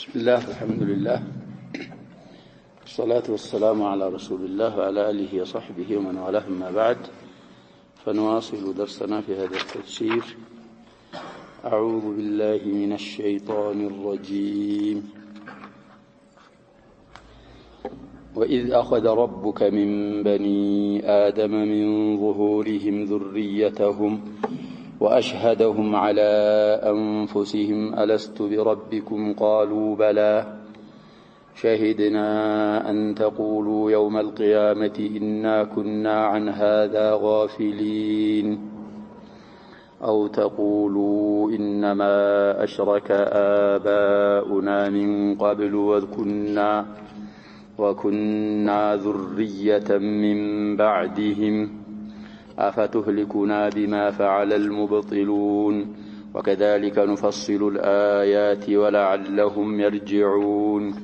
بسم الله الحمد لله والصلاة والسلام على رسول الله وعلى آله وصحبه ومن والاه ما بعد فنواصل درسنا في هذا التفسير. أعوذ بالله من الشيطان الرجيم. وإذ أخذ ربك من بني آدم من ظهورهم ذريتهم وأشهدهم على أنفسهم ألست بربكم قالوا بلى شهدنا أن تقولوا يوم القيامة إنا كنا عن هذا غافلين أو تقولوا إنما أشرك آباؤنا من قبل وكنا ذرية من بعدهم أفتهلكنا بما فعل المبطلون وكذلك نفصل الآيات ولعلهم يرجعون.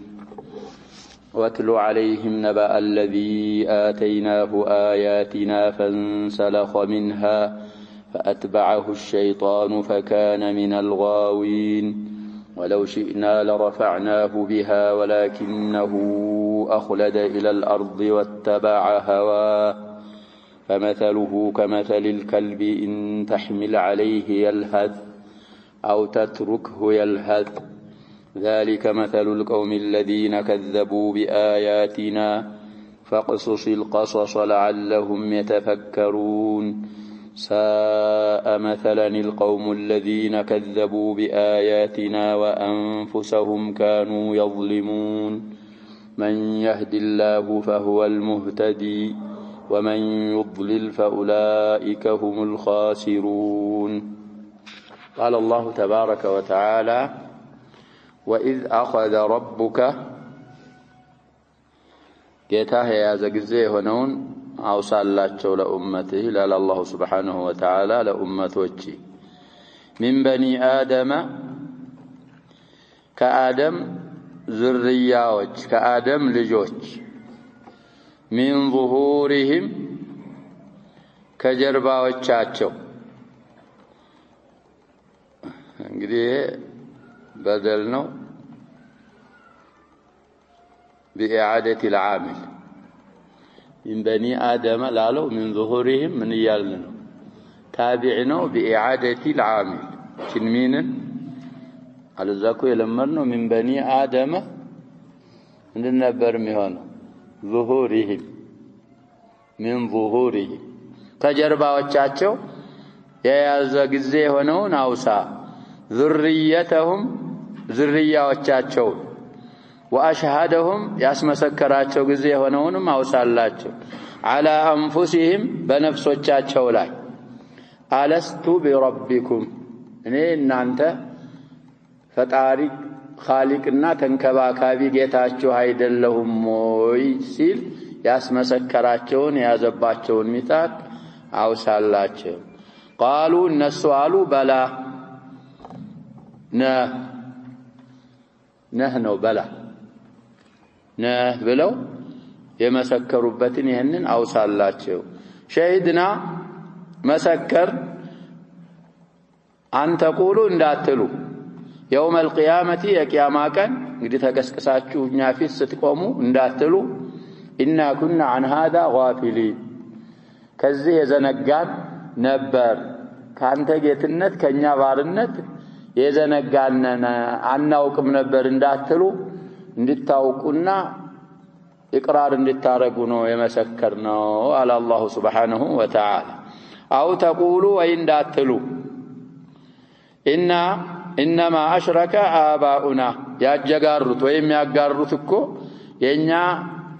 واتل عليهم نبأ الذي آتيناه آياتنا فانسلخ منها فأتبعه الشيطان فكان من الغاوين ولو شئنا لرفعناه بها ولكنه أخلد إلى الأرض واتبع هواه فمثله كمثل الكلب إن تحمل عليه يلهث أو تتركه يلهث ذلك مثل القوم الذين كذبوا بآياتنا فاقصص القصص لعلهم يتفكرون. ساء مثلا القوم الذين كذبوا بآياتنا وأنفسهم كانوا يظلمون. من يهد الله فهو المهتدي ومن يضلل فأولئك هم الخاسرون. قال الله تبارك وتعالى وإذ أخذ ربك ጌታህ የያዘ ጊዜ የሆነውን አውሳላቸው ለኡመትህ ይላል አላሁ ሱብሓነሁ ወተዓላ ለኡመቶች ሚን በኒ አደም ከአደም ዝርያዎች ከአደም ልጆች ሚን ظهورهم ከጀርባዎቻቸው እንግዲህ بدل ነው بإعادة العامل من بني آدم لالو من ظهورهم من يالنا تابعنا بإعادة العامل تنمين على ذاكو يلمرنا من بني آدم عندنا برميهنا ظهورهم من ظهورهم ከጀርባዎቻቸው የያዘ ጊዜ ሆነውን አውሳ ذريتهم ዝርያዎቻቸው وأشهدهم ያስመሰከራቸው ጊዜ ሆነውንም አውሳላቸው على أنفسهم በነፍሶቻቸው ላይ ألست بربكم እኔ እናንተ ፈጣሪ ኻሊቅና ተንከባካቢ ጌታችሁ አይደለሁም ወይ ሲል ያስመሰከራቸውን ያዘባቸውን ሚጣት አውሳላቸው። قالوا እነሱ አሉ በላ ነህ ነው በላ ነህ ብለው የመሰከሩበትን ይሄንን አውሳላቸው። ሸሂድና መሰከር አንተ ቁሉ እንዳትሉ يوم القيامة የቂያማ ቀን እንግዲህ ተቀስቅሳችሁ እኛ ፊት ስትቆሙ እንዳትሉ إنا كنا عن هذا غافلين ከዚህ የዘነጋን ነበር ካንተ ጌትነት ከኛ ባርነት የዘነጋነን አናውቅም ነበር እንዳትሉ እንድታውቁና ኢቅራር እንድታረጉ ነው የመሰከርነው አለ አላሁ ሱብሓነሁ ወተዓላ። አው ተቁሉ ወይ እንዳትሉ ኢነማ አሽረከ አባኡና ያጀጋሩት ወይም ያጋሩት እኮ የኛ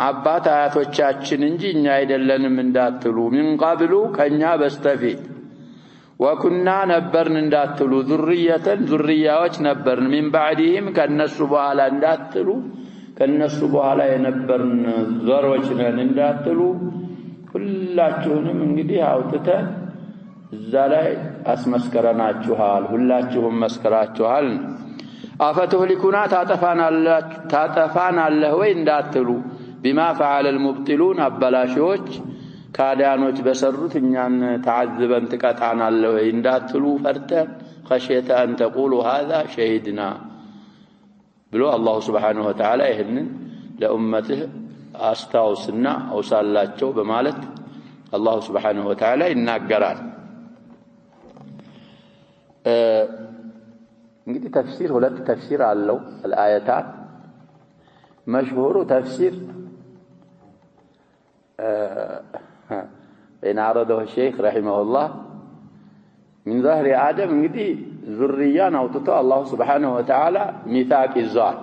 አባት አያቶቻችን እንጂ እኛ አይደለንም እንዳትሉ ምን ቀብሉ ከኛ በስተፊት ወኩና ነበርን እንዳትሉ ذريات ነበርን من بعدهم ከነሱ በኋላ እንዳትሉ ከነሱ በኋላ የነበርን ዘሮች ነን እንዳትሉ ሁላችሁንም እንግዲህ አውጥተን እዛ ላይ አስመስከረናችኋል ሁላችሁም መስከራችኋል። አፈትህሊኩና ታጠፋናለህ ወይ እንዳትሉ بما فعل المبطلون አበላሾች ካዳኖች በሰሩት እኛን ተዓዝበን ተቀጣናለህ ወይ እንዳትሉ ፈርተን خشيت أن تقولوا هذا شهدنا ብሎ አላሁ ሱብሓነሁ ወተዓላ ይህንን ለኡመትህ አስታውስና አውሳላቸው በማለት አላሁ ሱብሓነሁ ወተዓላ ይናገራል። እንግዲህ ተፍሲር ሁለት ተፍሲር አለው الآيات مشهور تفسير إن عرضه الشيخ رحمه الله من ظهر آدم እንግዲህ ذريان አውጥቶ አላሁ ሱብሓነሁ ወተዓላ ሚثاق ይዟል።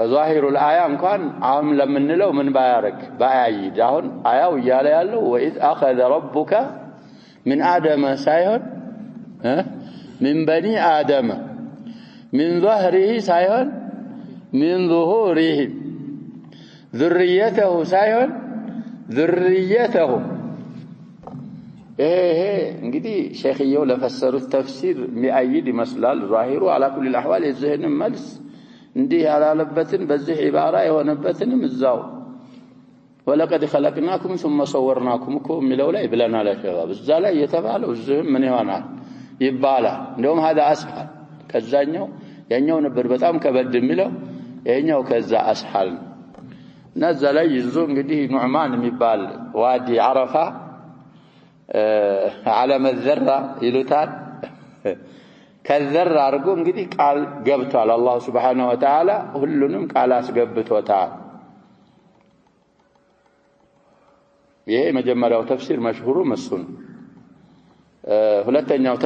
ظاهر الآية እንኳን አሁን ለምንለው ምን ባያይድ አሁን አያው እያለ ያለው وإذ أخذ ربك من آدم ሳይሆን من بني آدم من ظهره ሳይሆን من ظهورهم ذريته ሳይሆን ذريته እንግዲህ ሼኽየው ለፈሰሩት ተፍሲር የሚያይድ ይመስላል። ظاهሩ على كل الأحوال የዚህን መልስ እንዲህ ያላለበትን በዚህ ዒባራ የሆነበትንም እዛው ወለቀድ خلقناكم ثم صورناكم እኮ የሚለው ላይ ብለናል። አሸባብ እዛ ላይ የተባለው እዚህም ምን ይሆናል ይባላል። እንደውም هذا أسهل ከዛኛው ያኛው ነበር በጣም ከበድ የሚለው ያኛው ከዛ አስሐል ነዛ ላይ ይዞ እንግዲህ ኑዕማን የሚባል ዋዲ አረፋ ዓለም الذرة ይሉታል ከዘር አርጎ እንግዲህ ቃል ገብቷል። አላህ Subhanahu Wa Ta'ala ሁሉንም ቃል አስገብቶታል። ይሄ መጀመሪያው ተፍሲር መሽሁሩ መስኑ ሁለተኛው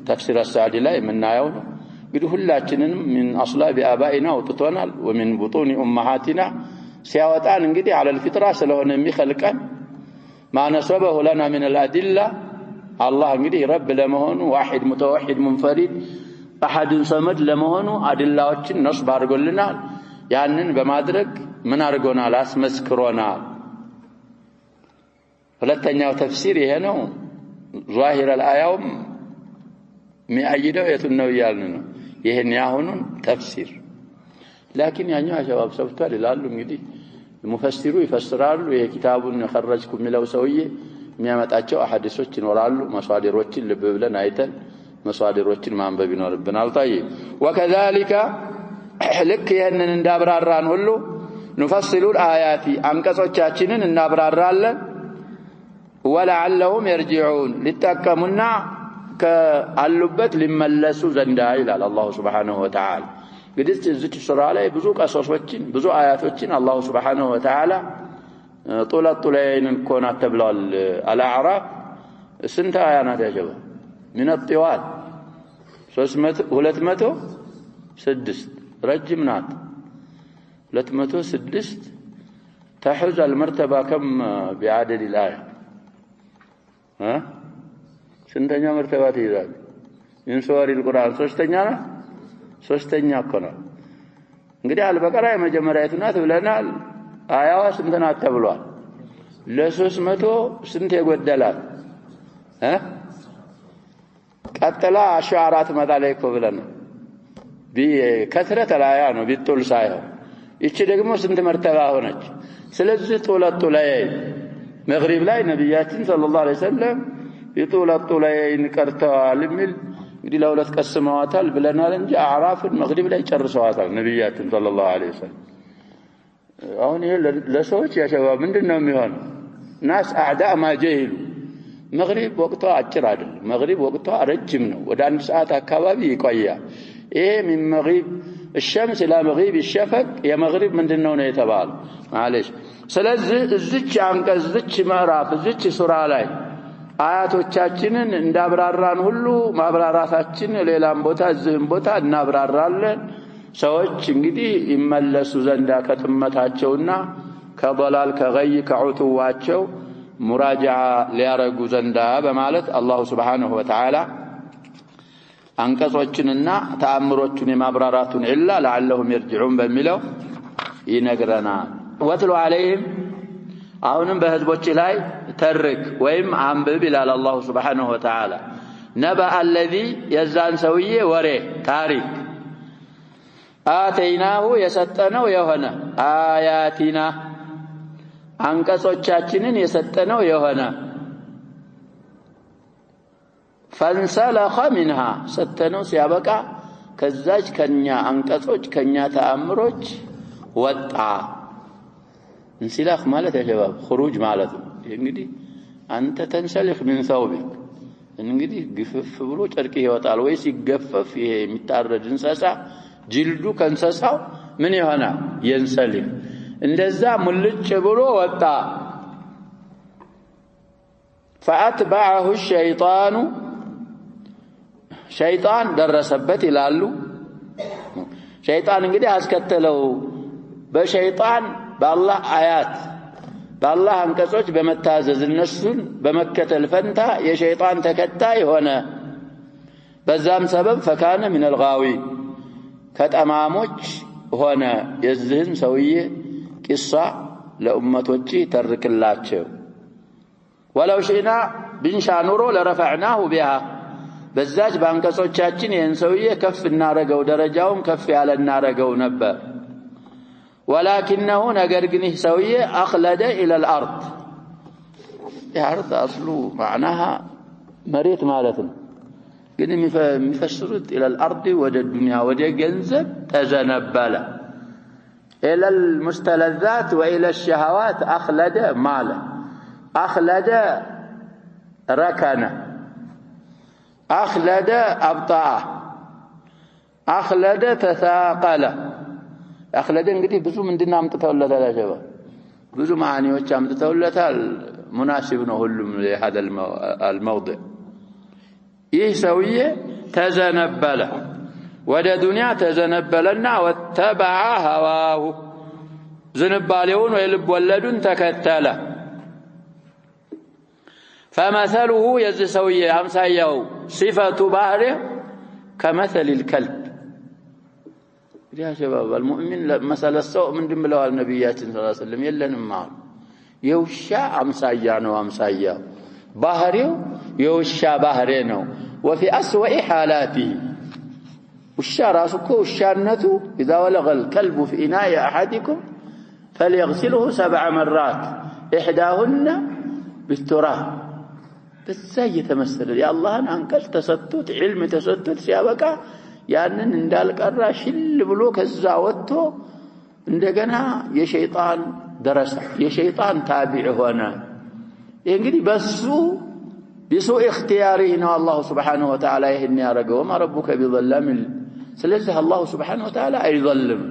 ተፍሲር አሳዲ ላይ የምናየው ነው። እንግዲህ ሁላችንንም من اصلاب ابائنا ወጥቶናል ومن بطون امهاتنا ሲያወጣን እንግዲህ على الفطره ስለሆነ የሚخلቀን ما نسبه لنا من الادله الله እንግዲህ ረብ ለመሆኑ واحد متوحد منفرد احد صمد ለመሆኑ አድላዎችን ነስብ አድርጎልናል። ያንን በማድረግ ምን አድርጎናል አስመስክሮናል። ሁለተኛው ተፍሲር ይሄ ነው። ظاهر الآية የሚያይደው የቱን ነው ያልን ነው ይሄን ያሁኑን ተፍሲር لكن ያኛው አሸባብ ሰብቷል ይላሉ። እንግዲህ ሙፈሲሩ ይፈስራሉ። ይሄ ኪታቡን خرجኩ የሚለው ሰውዬ የሚያመጣቸው አሐዲሶች ይኖራሉ። መስዋዕሮችን ልብ ብለን አይተን መስዋዕሮችን ማንበብ ይኖርብናል። طيب وكذلك ልክ ይሄንን እንዳብራራን ሁሉ نفصل الآيات አንቀጾቻችንን እናብራራለን። ولعلهم يرجعون لتقمنا كاللبت لملسوا زندا الى الله سبحانه وتعالى ግዲስ እዚህ ሱራ ላይ ብዙ ቀሶሶችን ብዙ አያቶችን አላህ Subhanahu Wa Ta'ala ጦለጦለይን ኮና ተብሏል። አልአዕራፍ ስንት አያ ናት ያጀባ من الطوال 206 ረጅም ናት 206 تحوز المرتبه كم بعدد الايه ስንተኛ መርተባ ትይዛል? من سور القرآن ሶስተኛ እኮ ነው። እንግዲህ አልበቀራ የመጀመሪያይቱ ናት ብለናል። አያዋ ስንት ናት ተብሏል? ለ300 ስንት ይጎደላል? ቀጥላ አሽዓራት መጣላይ እኮ ብለናል። በከثرة الآية ነው ቢጡል ሳይሆን እቺ ደግሞ ስንት መርተባ ሆነች? ስለዚህ ጦለጦላይ መግሪብ ላይ ነብያችን ሰለላሁ ዐለይሂ ወሰለም ቢጡለጦላይን ቀርተዋል የሚል እንግዲህ ለሁለት ቀስመዋታል ብለናል እንጂ አዕራፍን መግሪብ ላይ ጨርሰዋታል ነብያችን ሰለላሁ ዐለይሂ ወሰለም። አሁን ይሄ ለሰዎች ያሸባብ ምንድነው የሚሆነው? ናስ አዕዳ ማጀሂሉ መግሪብ ወቅቷ አጭር አይደለም። መግሪብ ወቅቷ ረጅም ነው። ወደ 1 ሰዓት አካባቢ ይቆያል። ይሄ من مغرب الشمس الى مغيب الشفق የመግሪብ ምንድነው ነው የተባለው ማለሽ። ስለዚህ እዚች አንቀጽ እዚች ምዕራፍ እዚች ሱራ ላይ አያቶቻችንን እንዳብራራን ሁሉ ማብራራታችን ሌላም ቦታ እዚህም ቦታ እናብራራለን። ሰዎች እንግዲህ ይመለሱ ዘንዳ ከጥመታቸውና ከضلال ከገይ ከዑቱዋቸው ሙራጃዓ ሊያረጉ ዘንዳ በማለት አላህ Subhanahu Wa Ta'ala አንቀጾችንና ተአምሮችን የማብራራቱን ኢላ لعلهم يرجعون በሚለው ይነግረናል። ወትሉ عليهم አሁንም በህዝቦች ላይ ተርክ ወይም አንብብ ይላል አላህ Subhanahu Wa Ta'ala نبأ الذي የዛን ሰውዬ ወሬ ታሪክ አተይናሁ የሰጠነው የሆነ አያቲና አንቀጾቻችንን የሰጠነው የሆነ فانسلخ منها ستنو سيابقى كزاج كنيا أنقصوج كنيا تأمروج وطع انسلاخ مالت يا شباب خروج مالت እንግዲህ አንተ ተንሰልኽ من ثوبك እንግዲህ ግፍፍ ብሎ ጨርቅ ይወጣል ወይ ሲገፈፍ ይሄ የሚታረድ እንሰሳ ጅልዱ ከንሰሳው ምን ይሆናል ينسلخ እንደዛ ሙልጭ ብሎ ወጣ فأتبعه الشيطان شيطان درسበት ይላሉ ሸይጣን እንግዲህ አስከተለው በሸይጣን በአላህ አያት በአላህ አንቀጾች በመታዘዝ እነሱን በመከተል ፈንታ የሸይጣን ተከታይ ሆነ በዛም ሰበብ فكان من الغاوي ከጠማሞች ሆነ የዚህን ሰውዬ ቂሷ ለኡመቶች ተርክላቸው ولو شئنا بنشا نورو لرفعناه بها በዛች ባንቀጾቻችን ይህን ሰውዬ ከፍ እናረገው ደረጃውን ከፍ ያለ እናረገው ነበር ولكنه ነገር ግን ይህ ሰውዬ أخلد إلى الأرض الأرض أصله معناها مريت ማለት ነው ግን የሚፈስሩት إلى الأرض ወደ ዱንያ ወደ ገንዘብ ተዘነበለ إلى المستلذات وإلى الشهوات أخلد ماله أخلد ركنه أخلد أبطأه أخلد تثاقله أخلد እንግዲህ ብዙ ምንድነው አምጥተውለታል አጀባ ብዙ ማዓኒዎች አምጥተውለታል مناسب ነው ሁሉም ለهذا الموضع ይህ ሰውዬ ተዘነበለ ወደ ዱንያ ተዘነበለና ወተበዐ هواه ዝንባሌውን ወይ ልብ ወለዱን ተከተለ فمثله يزسوي أمسايو صفة بحره كمثل الكلب يا شباب المؤمن مثل السوء من دمله النبيات صلى الله عليه وسلم يلن معه يوشا أمسايانو أمسايا بحره يوشا بحرينو وفي أسوأ حالاته وشا راسكو وشانته إذا ولغ الكلب في إناء أحدكم فليغسله 7 مرات إحداهن بالتراب በዛይ የተመሰለ ያላህን አንቀጽ ተሰጥቶት علم ተሰጥቶት ሲያበቃ ያንን እንዳልቀራ ሽል ብሎ ከዛ ወጥቶ እንደገና የሸይጣን ደረሰ የሸይጣን ታቢዕ ሆነ እንግዲህ በሱ بسوء اختياره ነው አላህ Subhanahu Wa Ta'ala ይሄን ያረገው ما ربك بظلام ስለዚህ አላህ Subhanahu Wa Ta'ala አይظلم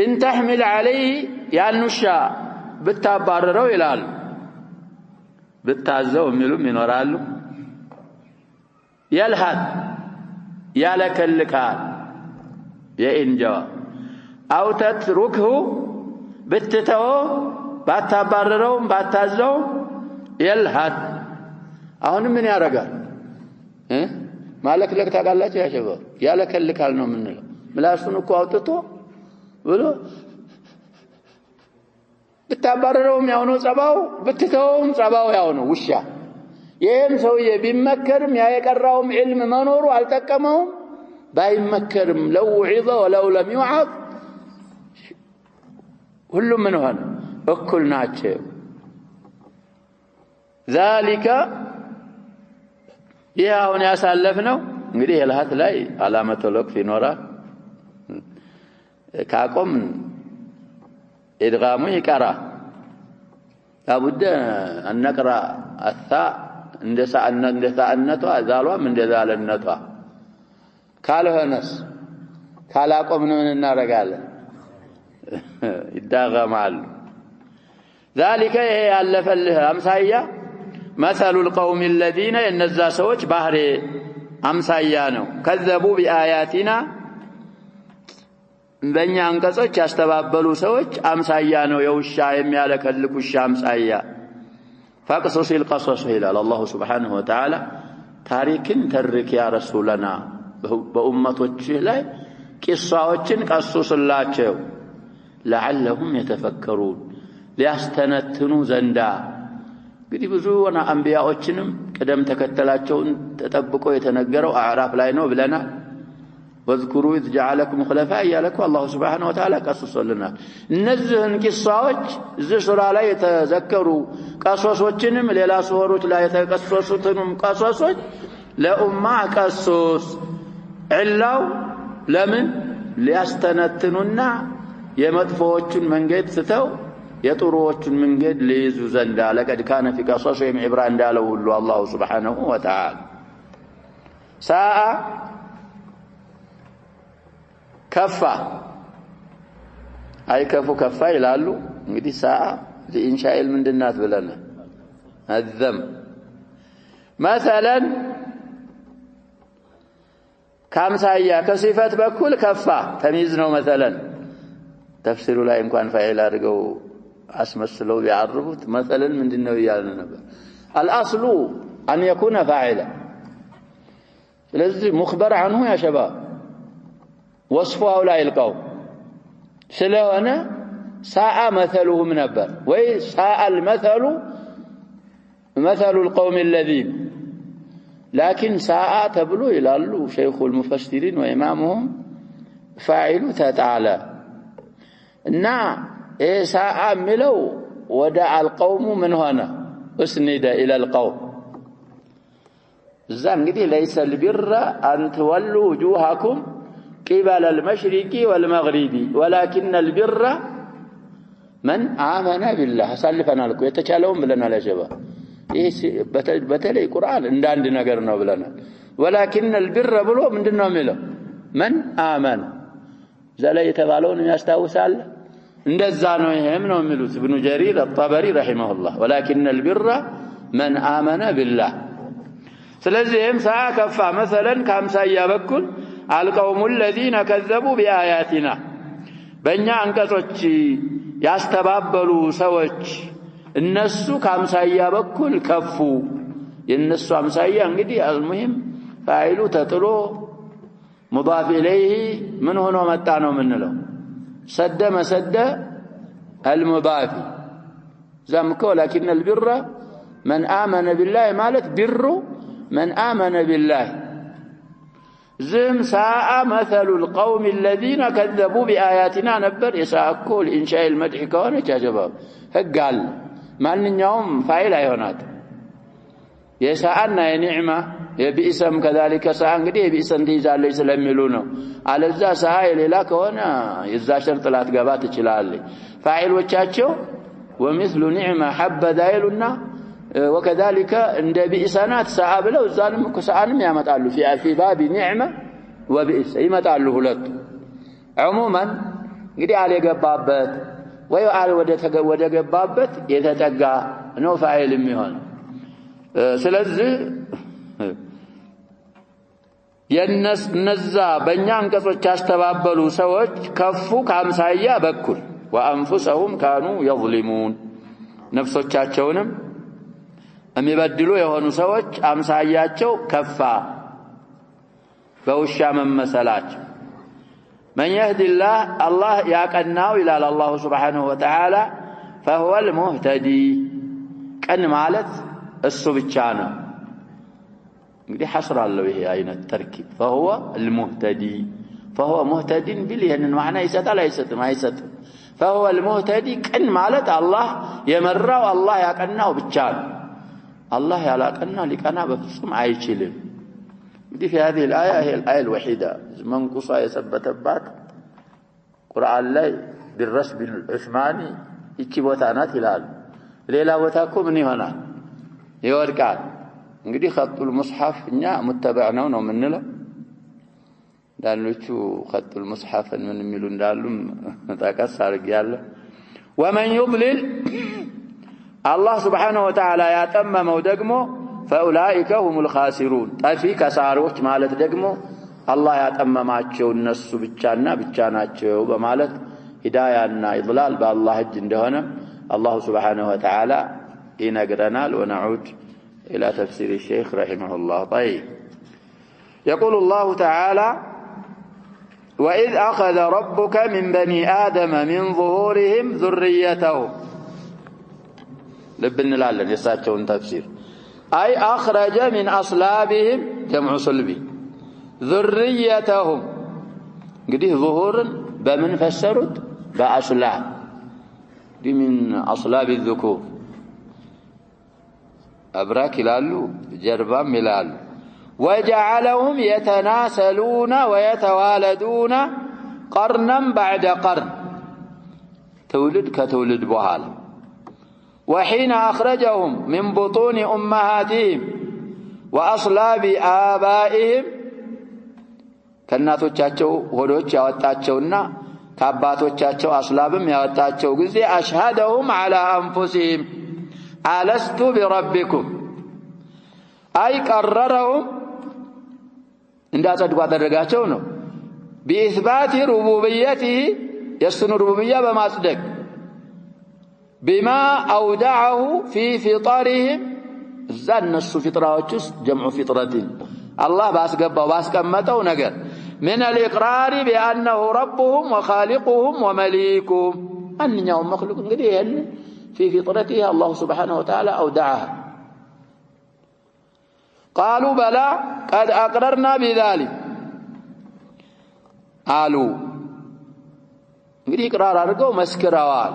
ان تحمل عليه ያንሻ ብታባረረው ይላል بتعزوا ميلوم ينورالو يلحد يالكلكال يا انجوا او تتركه بتتو باتبرروا باتازوا يلحد አሁን ምን ያረጋል ማለክ ለክ ታቃላችሁ ያ ሸበ ያለከልካል ነው ምንለው ምላሱን እኮ አውጥቶ ብሎ بتعبرهم يا ونو صباو بتتوهم صباو يا ونو وشا يهم سويه بيمكرم يا يقراهم علم منورو التقمهم بايمكرم لو عظ ولو لم يعظ كل من هنا اكل ناچه ذلك يا هون ያሳለፍነው እንግዲህ የልሃት ላይ علامه الوقف ይኖራል ካቆም إدغامه يقرأ لابد أن نقرأ الثاء اندساء النتوى ذالوا من ذال النتوى قاله نس قالاقوا من النار قال يداغم على ذلك يألف الأمسايا مثل القوم الذين ينزا سوج بحر أمسايانو كذبوا بآياتنا በእኛ አንቀጾች ያስተባበሉ ሰዎች አምሳያ ነው የውሻ የሚያለከልኩ ውሻ አምሳያ فقصص القصص ይላል አላህ Subhanahu Wa Ta'ala ታሪክን ተርክ ያ ረሱላና በኡመቶች ላይ ቂሳዎችን ቀሱስላቸው لعلهم يتفكرون ሊያስተነትኑ ዘንዳ እንግዲህ ብዙ አንቢያዎችንም ቀደም ተከተላቸውን ተጠብቆ የተነገረው አዕራፍ ላይ ነው ብለናል واذكروا إذ جعلكم خلفاء يالكم الله سبحانه وتعالى قصص لنا እነዚህን ቂሳዎች እዚህ ሱራ ላይ የተዘከሩ ቀሶሶችንም ሌላ ሱራዎች ላይ የተቀሰሱትንም ቀሶሶች ለኡማ ቀሶስ ዕላው ለምን ሊያስተነትኑና የመጥፎዎችን መንገድ ስተው የጥሩዎችን መንገድ ሊይዙ ዘንድ ለቀድ ካነ في قصصهم عبرة እንዳለው ሁሉ አላህ Subhanahu Wa Ta'ala ሳአ ከፋ አይከፉ ከፋ ይላሉ እንግዲህ ሳአ ለኢንሻኢል ምንድናት ብለና አዘም مثلا ካምሳያ ከሲፈት በኩል ከፋ ተሚዝ ነው مثلا ተፍሲሩ ላይ እንኳን ፋይል አድርገው አስመስለው ያعرፉት مثلا ምንድነው ይያልን ነበር الاصل ان يكون فاعلا ስለዚህ مخبر عنه يا شباب وصفه هؤلاء القوم ስለሆነ ሳአ مثلهم ነበር ወይ ሳአ المثل مثل القوم الذين لكن ساء تبلو يلالو شيخ المفسرين وإمامهم فاعل تعالى إنّا ساء ملو ودع القوم من هنا اسند إلى القوم الزنقدي ليس البر أن تولوا وجوهكم قبل المشرق والمغرب ولكن البر من آمن بالله سلفنا لكم يتشالهم لنا لا شباب በተለይ ቁርአን እንደ አንድ ነገር ነው ብለናል ولكن البر ብሎ ምንድነው የሚለው من آمن ዘላይ የተባለውን ያስታውሳል እንደዛ ነው ይሄም ነው የሚሉት ابن جرير الطبري رحمه الله ولكن البر من آمن بالله ስለዚህም ሳአ ከፋ مثلا ከአምሳያ በኩል القوم الذين كذبوا بآياتنا በእኛ አንቀጾች ያስተባበሉ ሰዎች እነሱ ከአምሳያ በኩል ከፉ የነሱ አምሳያ እንግዲህ المهم ፋይሉ ተጥሎ مضاف اليه ምን ሆኖ መጣ ነው ምንለው ሰደ መሰደ المضاف زمكو لكن البر من آمن بالله ማለት بر من آمن بالله زم ساء مثل القوم الذين كذبوا بآياتنا نبر يساكو الإنشاء المدح كونه يا شباب هقال ማንኛውም ፋይል አይሆናት የሳአና የኒዕማ የቢእሰም كذلك ሳአ እንግዲህ የቢእሰን ትይዛለች ስለሚሉ ነው አለዛ ሳአ የሌላ ከሆነ የዛ ሸርጥ ላትገባ ትችላለች ፋይሎቻቸው ومثل نعمه حبذا ይሉና وكذلك እንደ ቢእሰናት ሳአ ብለው እዛንም ሳአንም ያመጣሉ في باب نعمه وبئس ይመጣሉ ሁለቱ عموما እንግዲህ አለ የገባበት ወይ አለ ወደ ገባበት የተጠጋ ነው ፋይል የሚሆን ስለዚህ የነዛ በእኛ አንቀጾች ያስተባበሉ ሰዎች ከፉ ከአምሳያ በኩል وانفسهم كانوا يظلمون ነፍሶቻቸውንም የሚበድሉ የሆኑ ሰዎች አምሳያቸው ከፋ በውሻ መመሰላቸው من يهدي الله يقناو الى الله سبحانه وتعالى فهو المهتدي ቀን ማለት እሱ ብቻ ነው እንግዲህ حصر አለው ይሄ አይነት ተርኪብ فهو المهتدي فهو مهتد باليهن معنى يسطل አይሰጥም فهو المهتدي ቀን ማለት الله የመራው الله ያቀናው ብቻ ነው الله ያላቀና ሊቀና በፍጹም አይችልም دي في هذه الآية هي الآية الوحيدة منقصة يثبتبات قرآن لا بالرسم العثماني يكي بوتانات هلال ليلا بوتاكو مني هنا يوركان እንግዲህ خط المصحف እኛ متبعنا ነው ምንለው ዳንሎቹ خط المصحف ምን የሚሉ እንዳሉ ተጣቀስ አርጊያለሁ ومن يضلل الله سبحانه وتعالى ያጠመመው ደግሞ فاولئك هم الخاسرون طفي كساروች ማለት ደግሞ አላህ ያጠመማቸው እነሱ ብቻና ብቻ ናቸው በማለት ሂዳያና ኢድላል በአላህ እጅ እንደሆነ አላህ Subhanahu Wa Ta'ala ይነግረናል ونعود الى تفسير الشيخ رحمه الله طيب يقول الله تعالى واذ اخذ ربك من بني ادم من ظهورهم ذريتهم لب እንላለን የሳቸውን ተፍሲር أي أخرج من أصلابهم جمع صلبي ذريتهم እንግዲህ ظهورን በምን ፈሰሩት በአስላብ من أصلاب الذكور أبراك يلالو جربام يلالو وجعلهم يتناسلون ويتوالدون قرنا بعد قرن تولد كتولد بوهال وحين أخرجهم من بطون أمهاتهم وأصلاب آبائهم كناتوچاچو ሆዶች ያወጣቸውና ከአባቶቻቸው አስላብም ያወጣቸው ጊዜ أشهدهم على أنفسهم ألست بربكم أي قررهم እንዳጸድቁ አደረጋቸው ነው بإثبات ربوبيته يسن ربوبية بمصدق بما أودعه في فطرهم زن الفطراوچ جمع فطرة الله باسقبوا باسقمطው ነገር من الإقرار بأنه ربهم وخالقهم ومليكهم أنهم مخلوق እንግዲህ في فطرته الله سبحانه وتعالى أودعها قالوا بلى قد أقررنا بذلك قالوا እንግዲህ إقرار አድርገው መስክረዋል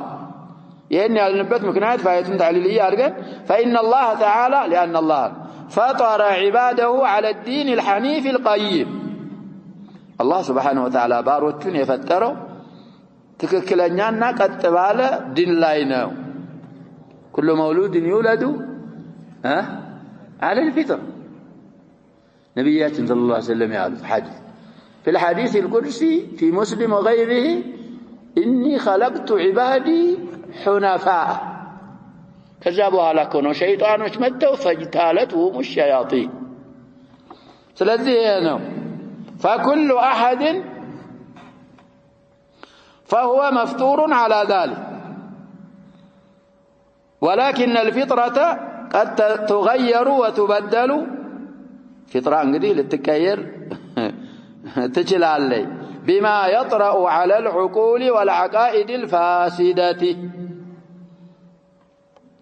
ይሄን ያልንበት ምክንያት ፋይቱን تعليلية አድርገን فإن الله تعالى لأن الله فطر عباده على الدين الحنيف القيم الله سبحانه وتعالى ባሮቹን የፈጠረው ትክክለኛና ቀጥ ባለ ዲን ላይ ነው كل مولود يولد على الفطر نبياتنا صلى الله عليه وسلم يقول في الحديث القدسي في مسلم وغيره إني خلقت عبادي حنفاء كذبوا على كونه شيطان متوا فاجتالتهم الشياطين ስለዚህ ነው فكل أحد فهو مفطور على ذلك ولكن الفطرة قد تغير وتبدل فطرة እንግዲህ ልትቀየር ትችላለች بما يطرأ على العقول والعقائد الفاسدة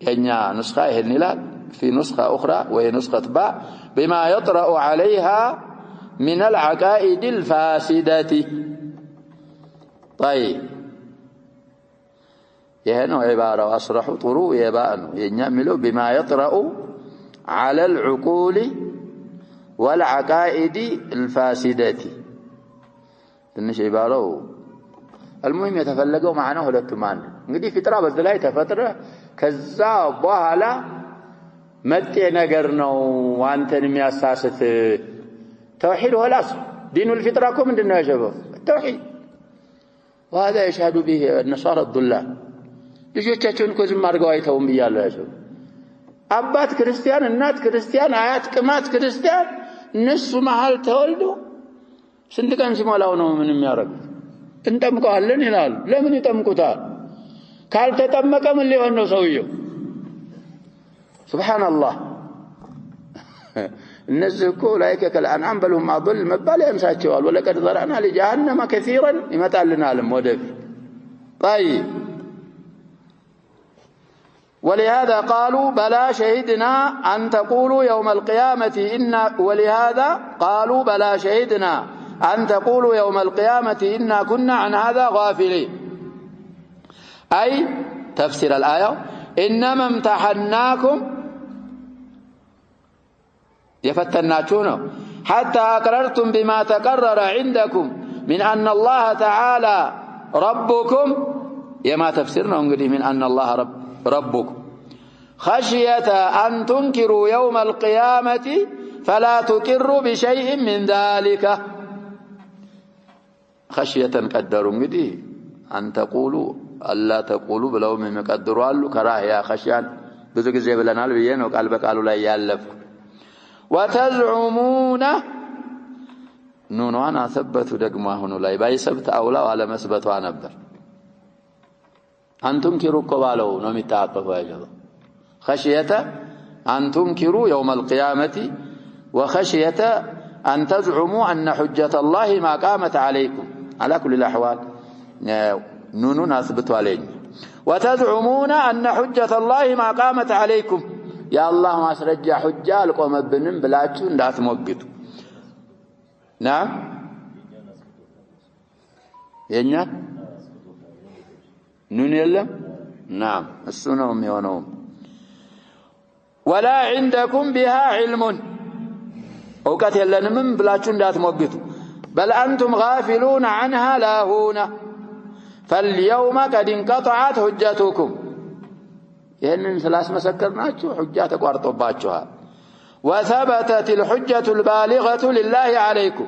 የኛ نسخة ይሄን ይላል في نسخة أخرى وهي نسخة باء بما يطرأ عليها من العقائد الفاسدة طيب يهنو عبارة أصرح طرو يبانو ينملو بما يطرأ على العقول والعقائد الفاسدة تنش عبارة المهم يتفلقوا معنا هلتمان እንግዲህ فطرة በዚህ ተፈጥረ ከዛ በኋላ መጤ ነገር ነው አንተን የሚያሳስት توحيد خلاص دين الفطرة كم عندنا يا شباب التوحيد وهذا يشهد به النصارى الضلال ልጆቻቸውን እኮ ዝም አድርገው አይተውም ይያሉ ያለው አባት ክርስቲያን እናት ክርስቲያን አያት ቅማት ክርስቲያን እነሱ መሃል ተወልዶ ስንት ቀን ሲሞላው ነው ምን የሚያረጉት እንጠምቀዋለን ይላሉ ለምን ይጠምቁታል ካልተጠመቀ ምን ሊሆን ነው ሰውየው ሱብሃንአላህ እነዚህ እኮ ላይከ ከልአንዓም በልሁም አضل መባል ያንሳቸዋል ወለቀድ ዘራና ለጀሃነመ ከثيرا ይመጣልናልም ወደፊት طيب ولهذا قالوا بلا شهدنا أن تقولوا يوم القيامة ولهذا قالوا بلا شهدنا أن تقولوا يوم القيامة إنا كنا عن هذا غافلين أي تفسير الآية إنما امتحناكم يفتناكم حتى أقررتم بما تقرر عندكم من أن الله تعالى ربكم يما تفسيرنا من أن الله ربكم خشية أن تنكروا يوم القيامة فلا تقروا بشيء من ذلك خشية قدروا انجدي أن تقولوا ألا تقولوا بلو من مقدروا له كراهية خشيان بذلك زي بلنال بيين وقالبك قالوا لا يالف وتزعمون نونوانا ثبتوا دقما هنو لا يباي سبت أولا وعلى مسبتوا نبر أن تنكروا قبالوا نومي تعطفوا يا جبا خشية أن تنكروا يوم القيامة وخشية أن تزعموا أن حجة الله ما قامت عليكم على كل الأحوال نون أثبتوا علينا وتزعمون أن حجة الله ما قامت عليكم يا الله ما سرجع حجة لكم ابنن بلاتشون لا تموقتوا نعم የኛ ኑን የለም نعم السنة يونهم ولا عندكم بها علم أوقات يلنمم بلاچون دات موقتو بل أنتم غافلون عنها لاهون فاليوم قد انقطعت حجتكم يهنن ثلاث مسكرناچو حجة تقارطوباچوها وثبتت الحجة البالغة لله عليكم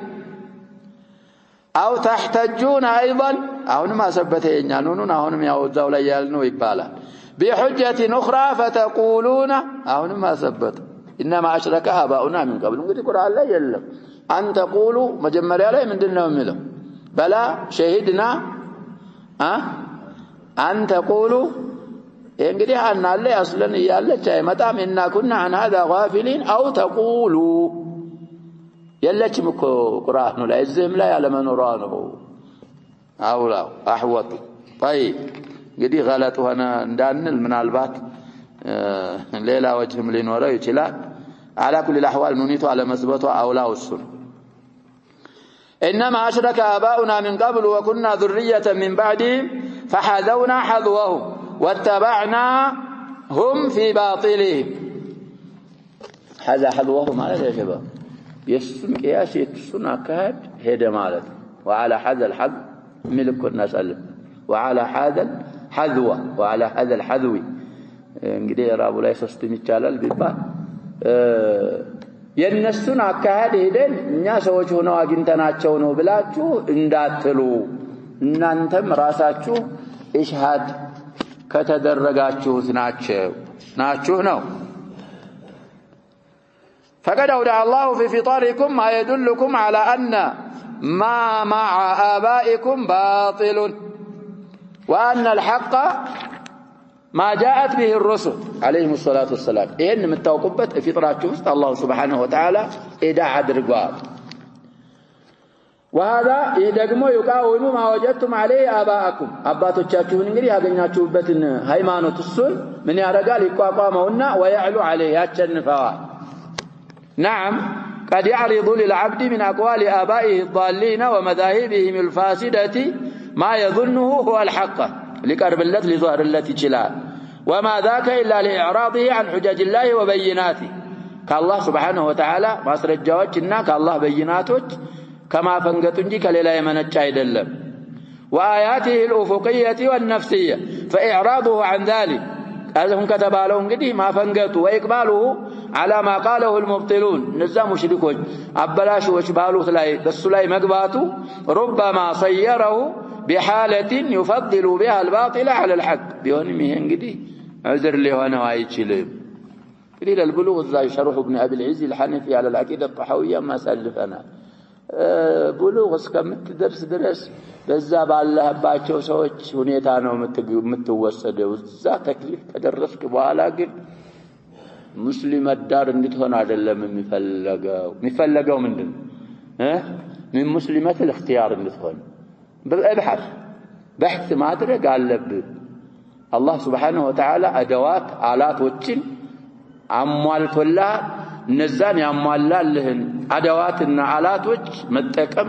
أو تحتجون أيضا أو ما ثبتين ينونون أو ما يوزاو لا يالنو يبالا بحجة أخرى فتقولون أو ما ثبت إنما أشرك آباؤنا من قبل نقول القرآن لا يلم أن تقولوا مجمّر عليه من دلنا ومله بلا شهدنا أن تقولوا ينقدي أن الله أصلا يالله جاي متى إنا كنا عن هذا غافلين أو تقولوا يلتش مكو قرآن لا يزهم لا يعلم نورانه أو لا أحوط طيب قدي غلط وانا ندان من البات ليلة وجهم لنورا يتلا على كل الأحوال نونيته على مثبته أو لا والسن إنما أشرك آباؤنا من قبل وكنا ذرية من بعدهم فحذونا حذوهم واتبعنا هم في باطلهم هذا حذوهم على يا شباب يسمى قياس يتسنى كاد هيدا مالت وعلى هذا الحذ ملك الناس ألف وعلى هذا الحذوة وعلى هذا الحذوي እንግዲህ ራቡ ላይ ሶስትም ይቻላል ቢባል የነሱን አካሄድ ሄደን እኛ ሰዎች ሆነው አግኝተናቸው ነው ብላችሁ እንዳትሉ እናንተም ራሳችሁ ኢሽሃድ ከተደረጋችሁት ናችሁ ነው فقد أودع الله في فطاركم ما يدلكم على أن ما مع آبائكم باطل وأن الحق ما جاءت به الرسل عليهم الصلاة والسلام إن متوقبت فطراتكم الله سبحانه وتعالى إداع درقوات وهذا يدقمو يقاوم ما وجدتم عليه آباءكم أباتوچاچون እንግዲህ ያገኛችሁበትን ሃይማኖት እሱን ምን ያረጋል ይቋቋመውና ويعلو عليه ያቸንፈዋል نعم قد يعرض للعبد من أقوال آبائه الضالين ومذاهبهم الفاسدة ما يظنه هو الحق لقرب اللت لظهر التي جلال وما ذاك إلا لإعراضه عن حجج الله وبيناته كالله سبحانه وتعالى ما سرجاوچنا كالله بيناتوچ كما فنقتنجي كليلا يمنچ አይደለም وآياته الأفقية والنفسية فإعراضه عن ذلك هذا كتبالهم እንግዲህ ማፈንገቱ وإقباله على ما قاله المبطلون نزا مشركوች አበላሽዎች ባሉት ላይ በሱ ላይ መግባቱ ربما صيره بحالة يفضل بها الباطل على الحق بيونم ይሄ እንግዲህ عذر ሊሆነው አይችልም إلى البلوغ ذا شرح ابن أبي العز الحنفي على العقيدة الطحاوية ما سلفنا بلوغ እስከምትደርስ ድረስ በዛ ባለህባቸው ሰዎች ሁኔታ ነው የምትወሰደው እዛ ተክሊፍ ከደረስክ በኋላ ግን ሙስሊም ዳር እንድትሆን አይደለም የሚፈልገው ምንድነው من مسلمات الاختيار እንድትሆን بحث ማድረግ አለብህ الله سبحانه وتعالى أدوات آلات وچن አሟልቶላ እነዛን ያሟላልህን አዳዋትና አላቶች መጠቀም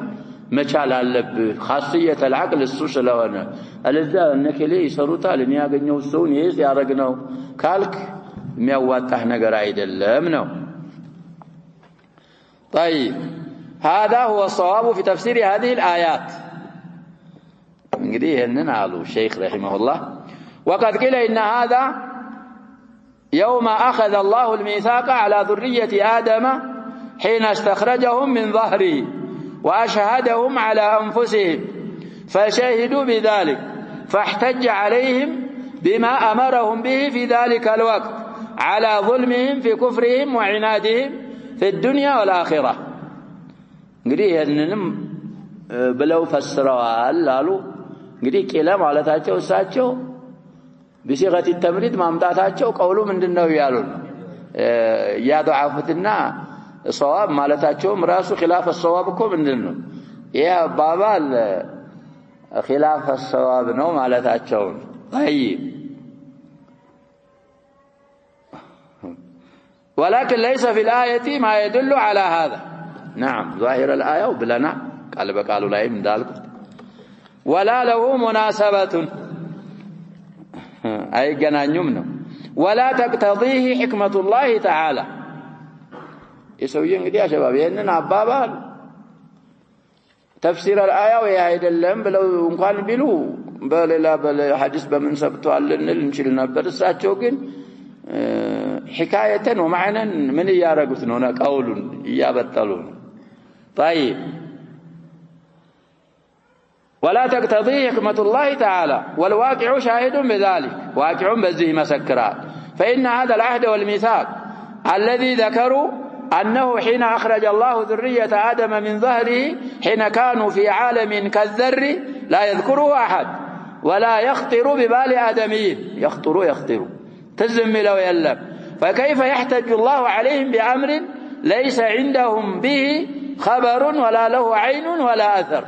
መቻል አለብህ ኻስየተ العقل እሱ ስለሆነ አለዛ እነከሌ ይሰሩታል እኔ ያገኘው ሰውን ይሄስ ያረግነው ካልክ የሚያዋጣህ ነገር አይደለም ነው طيب هذا هو الصواب في تفسير هذه الآيات እንግዲህ ይሄንን አሉ ሼክ ረሂመሁላህ وقد قيل إن هذا يوم أخذ الله الميثاق على ذرية آدم حين استخرجهم من ظهره وأشهدهم على أنفسهم فشهدوا بذلك فاحتج عليهم بما أمرهم به في ذلك الوقت على ظلمهم في كفرهم وعنادهم في الدنيا والآخرة እንግዲህ ይሄንንም ብለው ፈስረዋል አሉ እንግዲህ ቂላ ማለታቸው እሳቸው بصيغة التمريض ማምጣታቸው ቀውሉ ምንድነው ያሉን ያضعፉትና ሷዋብ ማለታቸውም ራሱ خلاف الصواب እኮ ምንድነው ያ ባባል خلاف الصواب ነው ማለታቸው طيب ولكن ليس في الآية ما يدل على هذا نعم ظاهر الآية وبلنا قال بقالوا لايم دالك ولا له مناسبة أي جنانيوم ولا تقتضيه حكمة الله تعالى يسويين قد يا شباب إننا عبابال تفسير الآية ويا هيدلهم بلو انقال بلو بل حديث بمن سبتوا على نشيلنا برساتشو ግን حكاية ومعنى من يارغوت ነው قولون يابطلون طيب ولا تقتضي حكمة الله تعالى والواقع شاهد بذلك واقع بذه مسكرات فإن هذا العهد والميثاق الذي ذكروا أنه حين أخرج الله ذرية آدم من ظهره حين كانوا في عالم كالذر لا يذكره أحد ولا يخطر ببال آدميين يخطر تزم لو يلم فكيف يحتج الله عليهم بأمر ليس عندهم به خبر ولا له عين ولا أثر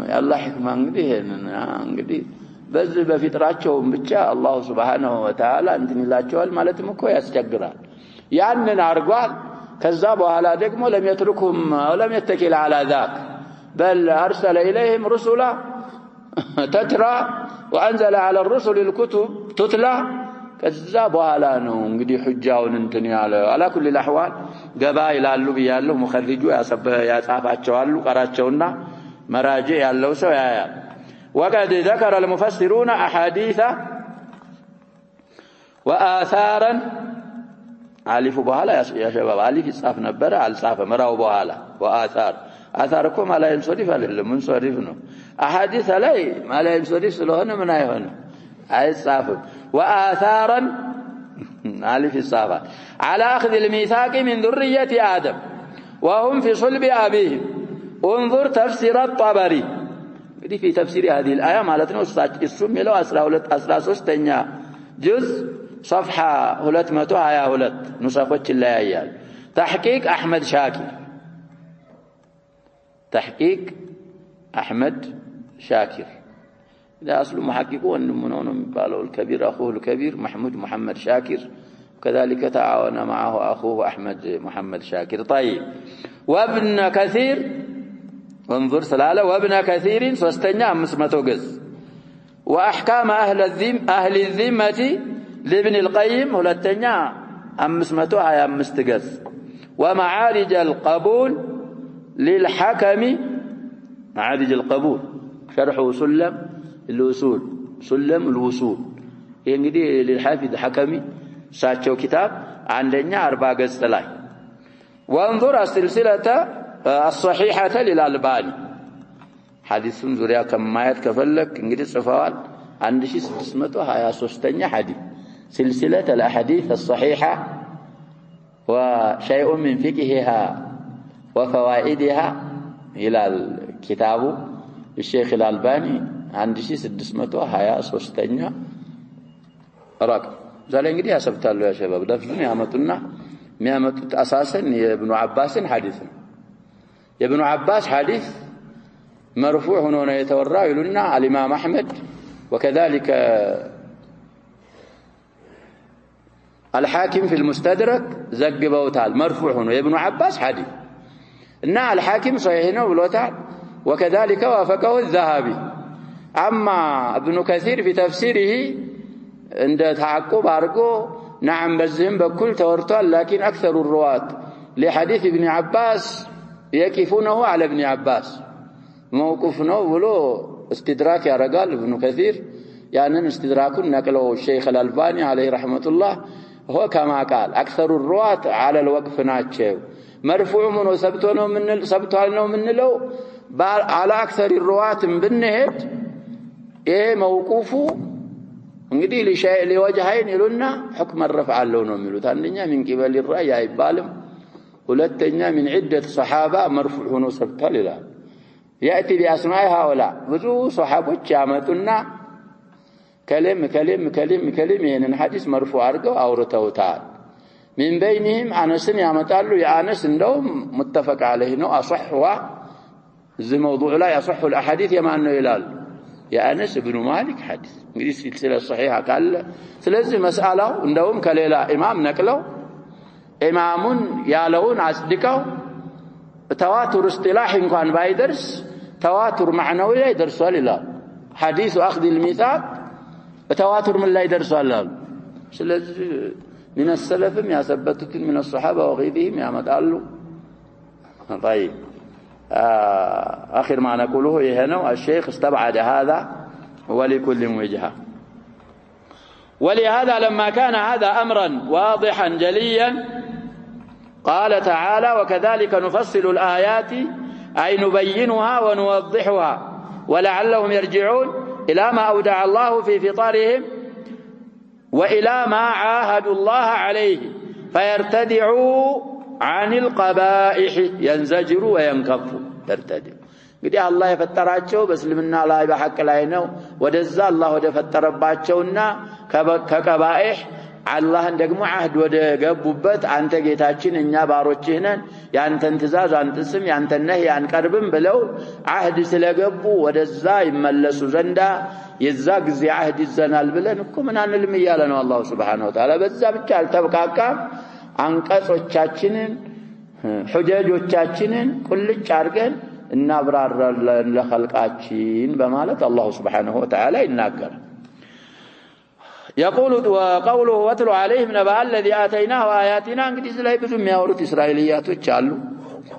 يا الله حكمة انقدي بز بفطراتهم ብቻ الله سبحانه وتعالى እንትን ይላቸዋል ማለትም እኮ ያስቸግራል ያንን አርጓል ከዛ በኋላ ደግሞ لم يتركهم ولم يتكل على ذاك بل أرسل إليهم رسلا تترى وأنزل على الرسل الكتب تتلى ከዛ በኋላ ነው እንግዲህ ሁጃውን እንትን ያለው على كل الاحوال ገባ ይላሉ ብያለሁ ሙኸሪጁ ያጻፋቸው አሉ ቀራቸውና مراجع ያለው ሰው ያያል وقد ذكر المفسرون احاديث واثارا الف بኋላ يا شباب الف يصاف ነበር አልጻፈ መራው በኋላ واثار اثاركم ما لا ينصرف አይደለም ምን ሶሪፍ ነው احاديث ላይ ما لا ينصرف ስለሆነ ምን አይሆንም አይጻፍም واثارا الف يصاف على اخذ الميثاق من ذرية آدم وهم في صلب أبيهم انظر تفسير الطبري في تفسير هذه الآية مالتنا السم له 13ኛ جزء صفحة 222 نسخوች ላይ ያያል تحقيق أحمد شاكر ده أصل محققه وانه የሚባለው الكبير أخوه الكبير محمد شاكر وكذلك تعاون معه أخوه أحمد محمد شاكر طيب وابن كثير انظر سلالة وابن كثير سوستنيا 500 جز وأحكام أهل الذمة لابن القيم ولتنيا 525 جز ومعارج القبول للحكم معارج القبول شرح سلم الوصول سلم الوصول እንግዲህ للحافظ حكمي ساتشو كتاب عندنا 40 ገጽ ላይ وانظر السلسلة الصحيحة للألباني حديثን ዙሪያ ከማየት ከፈለክ እንግዲህ ጽፈዋል 1623ኛ حديث سلسلة الأحاديث الصحيحة وشيء من فقهها وفوائدها إلى الكتاب الشيخ الألباني 1623ኛ رقم ዛሬ እንግዲህ ያሰብታሉ ያ ሸባብ ደፍን ያመጡና የሚያመጡት አሳሰን የኢብኑ አባስን ሐዲስ ነው የኢብኑ አባስ ሐዲስ مرفوع هنا يتورى يقولنا الإمام أحمد وكذلك الحاكم في المستدرك زقبه تعال مرفوع هنا ابن عباس حديث إن الحاكم صحيحنا ولوتعال وكذلك وافقه الذهبي أما ابن كثير في تفسيره عند تعقب أرجو نعم بزهم بكل تورطال لكن أكثر الرواة لحديث ابن عباس يكفونه على ابن عباس موقفنا ولو استدراك يا رجال ابن كثير يعني استدراكون نقله الشيخ الألباني عليه رحمة الله هو كما قال أكثر الرواة على الوقف ناتشو مرفوع منه سبتونه من لو على أكثر الرواة بالنهد إيه موقوفه እንግዲህ لشيء لوجهين يلونا حكم الرفع اللون የሚሉት አንደኛ من قبل الرأي አይባልም ሁለተኛ من عدة صحابة مرفوع ሆኖ ሰብቷል ይላል يأتي بأسماء هؤلاء ብዙ ሷሃቦች ያመጡና كلم ይሄንን ሐዲስ مرفوع አድርገው አውርተውታል من بينهم أنسን ያመጣሉ የአነስ እንደውም متفق عليه ነው اصحوا እዚህ موضوع ላይ اصح الاحاديث የማን ነው ይላል يا أنس بن مالك حديث እንግዲህ سلسلة صحيحة ካለ ስለዚህ መስአላው እንደውም ከሌላ ኢማም ነቅለው ኢማሙን ያለውን አጽድቀው ተዋቱር እስጢላህ እንኳን ባይደርስ تواتر معنوي لا يدرسوا لا حديث أخذ الميثاق تواتر من لا يدرسوا لا من السلف يا ثبتت من الصحابة وغيرهم يا متعلو. طيب آخر ما نقوله هنا الشيخ استبعد هذا ولكل وجهة. ولهذا لما كان هذا أمرا واضحا جليا قال تعالى وكذلك نفصل الآيات أي نبينها ونوضحها ولعلهم يرجعون إلى ما أودع الله في فطارهم وإلى ما عاهدوا الله عليه فيرتدعوا عن القبائح ينزجروا وينكفوا. ترتدعوا እንግዲህ አላህ የፈጠራቸው በእስልምና ላይ በሐቅ ላይ ነው። ወደዛ አላህ ወደ ፈጠረባቸውና ከቀባኢህ አላህን ደግሞ አህድ ወደ ገቡበት አንተ ጌታችን እኛ ባሮችህ ነን ያንተን ትእዛዝ አንጥስም ያንተን ነህ ያንቀርብም ብለው አህድ ስለገቡ ወደዛ ይመለሱ ዘንዳ የዛ ጊዜ አህድ ይዘናል ብለን እኮ ምን አንልም እያለ ነው አላህ Subhanahu Wa Ta'ala። በዛ ብቻ አልተብቃቃም። አንቀጾቻችንን ሁጃጆቻችንን ቁልጭ አድርገን እናብራራለን ለخلقاችን በማለት አላህ Subhanahu Wa Ta'ala ይናገራል። يقول وقوله واتل عليهم نبأ الذي آتيناه آياتنا እንግዲህ ስለዚህ ብዙ የሚያወሩት እስራኤልያቶች አሉ።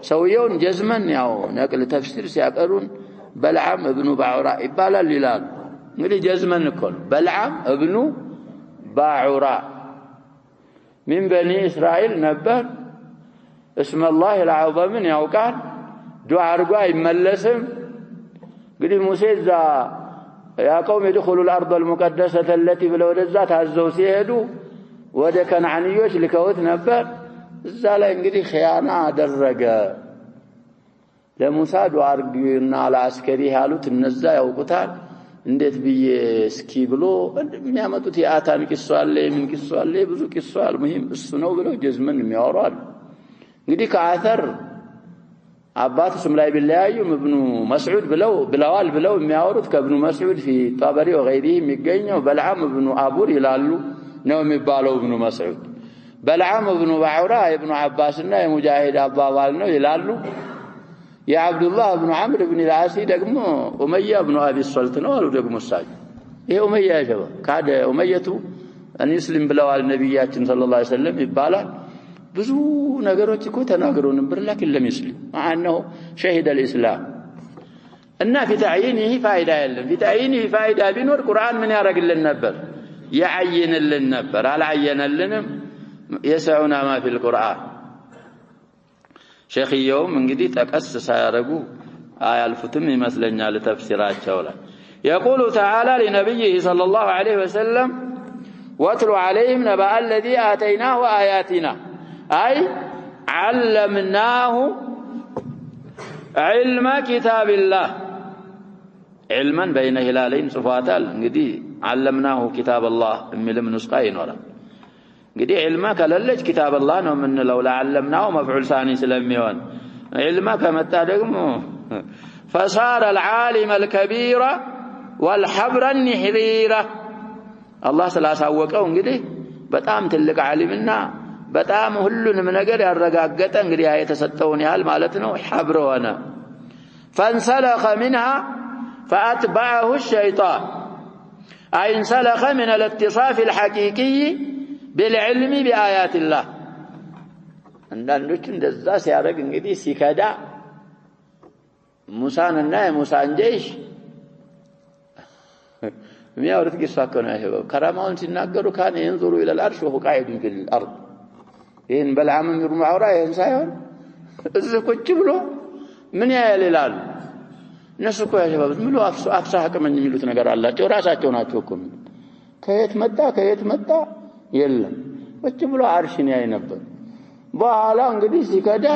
ሰውየውን ጀዝመን ያው ነቅል ተፍሲር ሲያቀሩን በልዓም ابن ባዑራ ይባላል ይላል። እንግዲህ ጀዝመን እኮ ነው በልዓም ابن ባዑራ من بني إسرائيل ነበር። اسم الله العظم ያውቃል። ዱዓ አድርጎ አይመለስም። እንግዲህ ሙሴ እዛ يا قوم ادخلوا الأرض المقدسة التي بلو ወደዛ ታዘው ሲሄዱ ወደ ከነዓንዮች ልከውት ነበር። እዛ ላይ እንግዲህ ኺያና አደረገ። ለሙሳ ዱዓ አድርግና ለአስከሪ ያሉት እነዛ ያውቁታል። እንዴት ብዬ እስኪ ብሎ የሚያመጡት የአታን ቂሷ አለ ምን ቂሷ አለ ብዙ ቂሷ አልሙሂም እሱ ነው ብለው ጀዝመን የሚያወራሉ። እንግዲህ ከአተር አባቱ ስም ላይ ቢለያዩም ابن مسعود ብለዋል ብለው የሚያወሩት ከابن مسعود في طبري وغيره የሚገኘው በልዓም ابن አቡር ይላሉ ነው የሚባለው ابن مسعود። በልዓም ابن ባዑራ ابن አባስና የሙጃሂድ አባባል ነው ይላሉ። የአብዱላህ ابن عمرو ابن العاص ደግሞ ኡመያ ابن ابي الصلت ነው አሉ ደግሞ እሳቸው። ይሄ ኡመያ ያጀባ ካደ ኡመየቱ እንስልም ብለዋል ነብያችን ሰለላሁ ዐለይሂ ወሰለም ይባላል። ብዙ ነገሮች እኮ ተናግረው ነበር لكن لم يسلم مع انه شهد الاسلام እና في تعيينه فائده የለም። في تعيينه فائده ቢኖር ቁርአን ምን ያረግልን ነበር ያعينልን ነበር። አልዓየነልንም يسعنا ما في القرآن። ሸኺየውም እንግዲህ ተቀስ ሳያረጉ አያልፉትም ይመስለኛል ተፍሲራቸው ላይ يقول تعالى لنبيه صلى الله عليه وسلم واتل عليهم نبأ الذي آتيناه آياتنا أي علمناه علم كتاب الله علما بين هلالين صفاتال እንግዲህ علمناه كتاب الله የሚልም ንስቃ ይኖራል። እንግዲህ علما ከለለች كتاب الله ነው የምንለው ለعلمناه مفعول ثاني ስለሚሆን علما ከመጣ ደግሞ فصار العالم الكبير والحبر النحرير الله ስላሳወቀው እንግዲህ በጣም ትልቅ ዓሊምና በጣም ሁሉንም ነገር ያረጋገጠ እንግዲህ የተሰጠውን ያህል ማለት ነው ሐብር ሆነ። فانسلخ منها فأتبعه الشيطان أي انسلخ من الاتصاف الحقيقي بالعلم بآيات الله. አንዳንዶች እንደዛ ሲያረግ እንግዲህ ሲከዳ ሙሳንና የሙሳን ጀይሽ የሚያወሩት ቂሷ ነው። ይሄ ከራማውን ሲናገሩ ካነ ينظر إلى العرش وهو قاعد في الأرض ይሄን በልዓም ابن ባዑራ ይሄን ሳይሆን እዚህ ቁጭ ብሎ ምን ያያል ይላሉ። እነሱ እኮ ያጀባብ ምሉ አፍሳ ሐቀመኝ የሚሉት ነገር አላቸው። ራሳቸው ናቸው እኮ ከየት መጣ የለም ቁጭ ብሎ አርሽን ያይ ነበር። በኋላ እንግዲህ ሲከዳ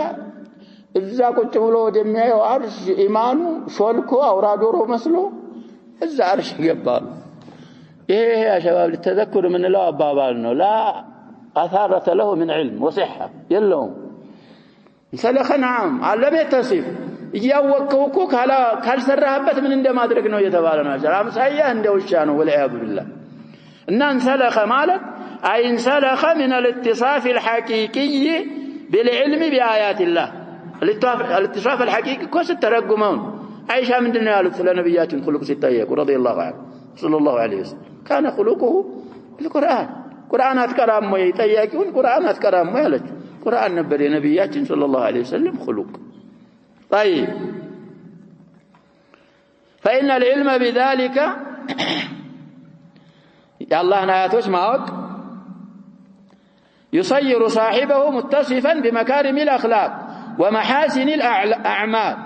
እዛ ቁጭ ብሎ ወደሚያየው አርሽ ኢማኑ ሾልኮ አውራዶሮ መስሎ እዛ አርሽ ገባሉ። ይሄ ያጀባብ ለተዘክሩ ምን ለው አባባል ነው ላ أثارة له من علم وصحة يلهم سلخ نعم علم يتصف يوكوكو كالسرهبت من عندما أدركنا يتبالنا سلام سيئا عنده الشان والعياذ بالله إن انسلخ مالك أي انسلخ من الاتصاف الحقيقي بالعلم بآيات الله الاتصاف الحقيقي كوس الترقمون عائشة من دنيا قالت لنبيات خلق ستايق رضي الله عنه صلى الله عليه وسلم كان خلقه القرآن قرآنات كلام يتياقون قرآنات كلام يالج قرآن نبر نبيات صلى الله عليه وسلم خلق طيب فإن العلم بذلك يا الله ناياتوش معك يصير صاحبه متصفا بمكارم الأخلاق ومحاسن الأعمال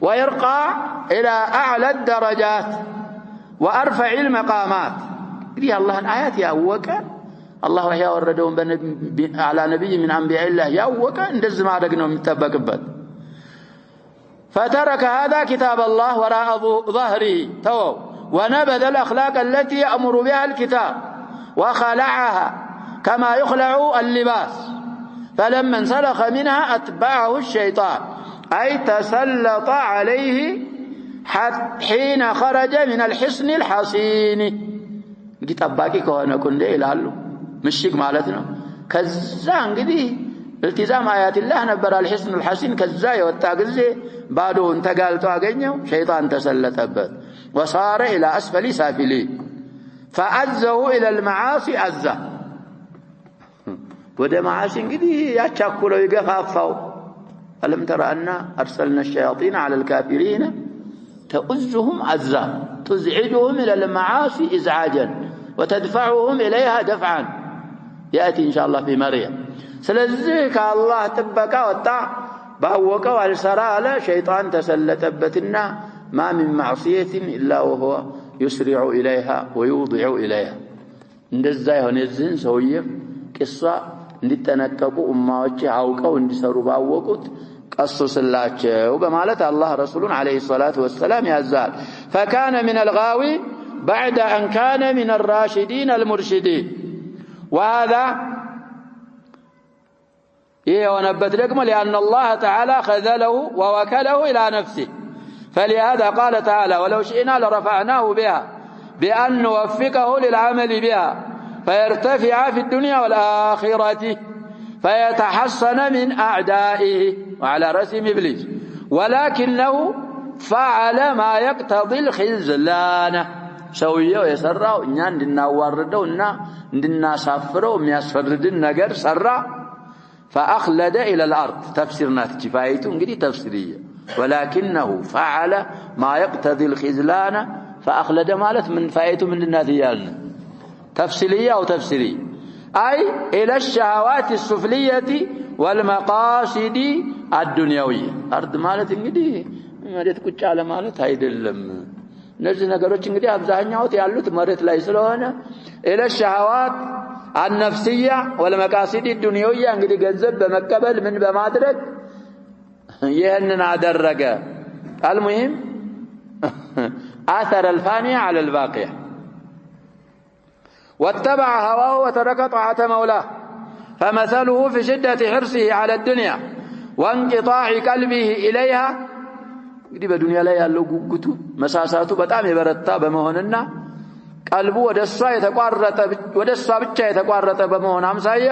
ويرقى إلى أعلى الدرجات وأرفع المقامات دي الله آيات يأوك الله وحيا وردهم على نبي من أنبياء الله يأوك اندز ما رقنهم متبقبت فترك هذا كتاب الله وراء ظهره ونبذ الأخلاق التي يأمر بها الكتاب وخلعها كما يخلع اللباس فلما انسلخ منها أتبعه الشيطان أي تسلط عليه حين خرج من الحصن الحصين كتاباكي كهنا كنده إلالو مشيك مالتنا كذا انقدي التزام آيات الله نبر الحصن الحصين كذا يوتاقزي بعده انتقالتو أغنيو شيطان تسلطبت وصار إلى أسفل سافلين فأزه إلى المعاصي أزه وده معاصي انقدي يتشكلوا يقفافوا ألم ترى أن أرسلنا الشياطين على الكافرين تؤزهم عزا تزعجهم إلى المعاصي إزعاجا وتدفعهم إليها دفعا يأتي إن شاء الله في مريم سلزيك الله تبكى وطع بأوكا والسرالة شيطان تسلتبتنا ما من معصية إلا وهو يسرع إليها ويوضع إليها እንደዛይ ሆነ ዝን ሰውዬ ቅሷ እንዲተነቀቁ ኡማዎች አውቀው እንዲሰሩ ባወቁት ቀሱስላቸው በማለት አላህ ረሱሉን አለይሂ ሰላቱ ወሰለም ያዛል فكان من الغاوي بعد أن كان من الراشدين المرشدين وهذا يونبت لكم لأن الله تعالى خذله ووكله إلى نفسه فلهذا قال تعالى ولو شئنا لرفعناه بها بأن نوفقه للعمل بها فيرتفع في الدنيا والآخرة فيتحصن من أعدائه وعلى رأسهم إبليس ولكنه فعل ما يقتضي الخذلان سويه يسرع إننا ننوارده إننا سافره ومياسفرد النجر سرع فأخلد إلى الأرض تفسيرنا تفايتون قدي تفسيرية ولكنه فعل ما يقتضي الخذلان فأخلد مالت من فايته من الناثيالنا تفسيرية أو تفسيرية أي إلى الشهوات السفلية والمقاصد الدنيوية أرض مالت انقدي مريت كوچ على مالت አይደለም እነዚህ ነገሮች እንግዲህ አብዛኛው ያሉት መሬት ላይ ስለሆነ إلى الشهوات النفسية والمقاصد الدنيوية እንግዲህ ገንዘብ በመቀበል ምን በማድረግ ይሄንን አደረገ المهم آثر الفانية على الباقية واتبع هواه وترك طاعة مولاه فمثله في شدة حرصه على الدنيا وانقطاع قلبه إليها እንግዲህ በዱንያ ላይ ያለው ጉጉቱ መሳሳቱ በጣም የበረታ በመሆንና ቀልቡ ወደሷ ብቻ የተቋረጠ በመሆን አምሳያ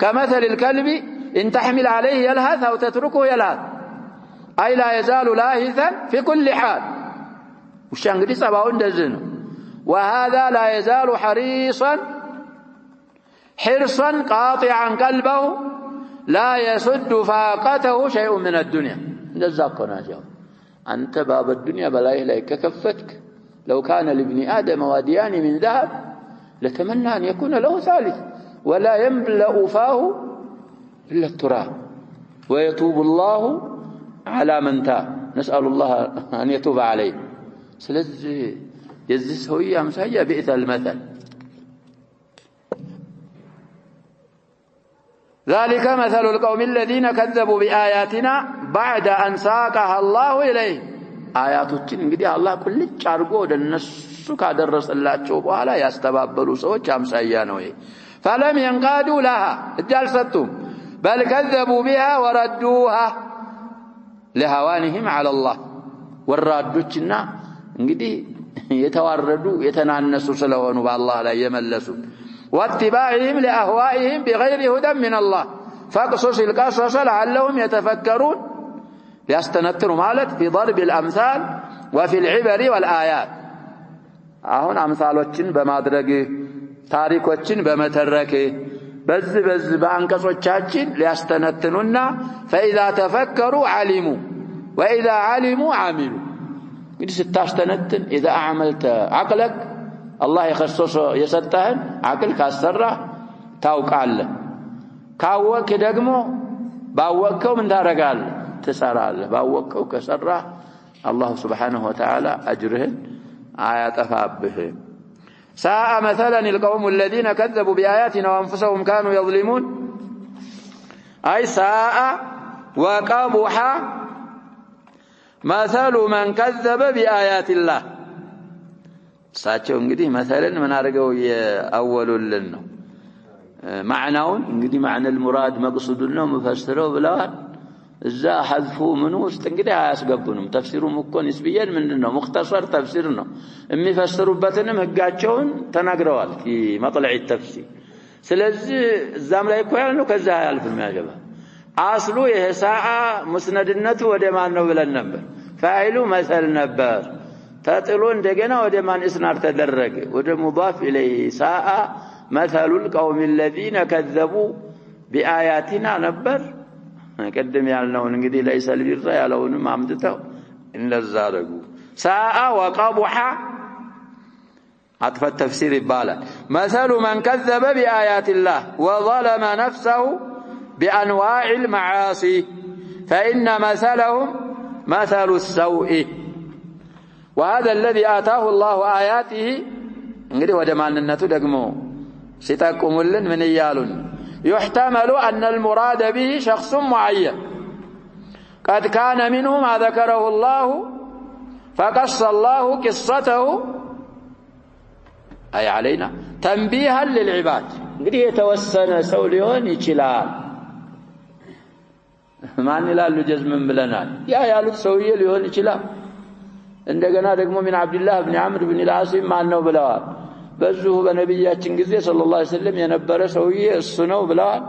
كمثل الكلب إن تحمل عليه يلهث أو تتركه يلهث أي لا يزال لاهثا في كل حال ውሻ እንግዲህ ጸባው እንደዚህ ነው وهذا لا يزال حرصا قاطعا قلبه لا يسد فاقته شيء من الدنيا እንደዛ እኮ ነው أنت باب الدنيا بلايه لا كفتك لو كان لابن آدم واديان من ذهب لتمنى أن يكون له ثالث ولا يملأ فاه إلا التراب ويتوب الله على من تاب نسأل الله أن يتوب عليه سلزي يزس هوية مسايا بئس المثل ذلك مثل القوم الذين كذبوا بآياتنا بعد أن ساقها الله إليه آياتوችን እንግዲህ አላህ ቁልጭ አድርጎ ወደነሱ ካደረሰላቸው በኋላ ያስተባበሉ ሰዎች አምሳያ ነው فلم ينقادوا لها اجلستم بل كذبوا بها وردوها لهوانهم على الله ወራዶችና እንግዲህ የተዋረዱ የተናነሱ ስለሆኑ በአላህ ላይ የመለሱ واتباعهم لأهوائهم بغير هدى من الله فاقصص القصص لعلهم يتفكرون ሊያስተነትኑ ማለት في ضرب الأمثال وفي العبر والآيات አሁን አምሳሎችን በማድረግ ታሪኮችን በመተረክ በዝ በአንቀጾቻችን ሊያስተነትኑና فإذا تفكروا علموا وإذا علموا عملوا እንግዲህ ስታስተነትን إذا عملت عقلك الله يخصص የሰጠህን عقل ካሰራ ታውቃለህ ካወቅ ደግሞ ባወቀው ምን ታረጋለህ ትሰራለህ ባወቀው ከሰራ الله سبحانه وتعالى أجرهن አያጠፋብህ ساء مثلا القوم الذين كذبوا بآياتنا وأنفسهم كانوا يظلمون أي ساء وقبح مثل من كذب بآيات الله ساچو እንግዲህ مثلا من አርገው ያወሉልን ነው معناውን እንግዲህ معنى المراد مقصود ነው مفسرው ብለዋል እዛ حذف من ውስጥ እንግዲህ አያስገቡንም ተፍሲሩም እኮ ንስብየን ምንድነው مختصر ተፍሲር ነው የሚፈስሩበትንም ህጋቸውን ተናግረዋል في مطلع التفسير ስለዚህ እዛም ላይ እኮ ያለው ከዛ ያልፍም ያገባ አስሉ የሳአ ሙስነድነቱ ወደ ማን ነው ብለን ነበር ፋኢሉ መሰል ነበር ተጥሎ እንደገና ወደ ማን እስናር ተደረገ ወደ ሙዳፍ ኢለይሂ ሳአ مثل القوم الذين كذبوا بآياتنا ነበር ቀደም ያልነውን እንግዲህ ለይሰል ቢራ ያለውንም አምጥተው እንደዛ አደረጉ ሳአ ወቀቡሐ عطف التفسير ይባላል مثل من كذب بآيات الله وظلم نفسه بأنواع المعاصي فإن مثلهم مثل السوء وهذا الذي آتاه الله آياته እንግዲህ ወደ ማንነቱ ደግሞ ሲጠቁሙልን ምን ይያሉን يحتمل أن المراد به شخص معين قد كان منه ما ذكره الله فقص الله قصته أي علينا تنبيها للعباد እንግዲህ የተወሰነ ሰው ሊሆን ይችላል ማን ይላሉ ጀዝምን ብለናል ያ ያሉት ሰውዬ ሊሆን ይችላል እንደገና ደግሞ من عبد الله بن عمرو بن العاص ማን ነው ብለዋል በዚሁ በነብያችን ጊዜ ሰለላሁ ዐለይሂ ወሰለም የነበረ ሰውዬ እሱ ነው ብለዋል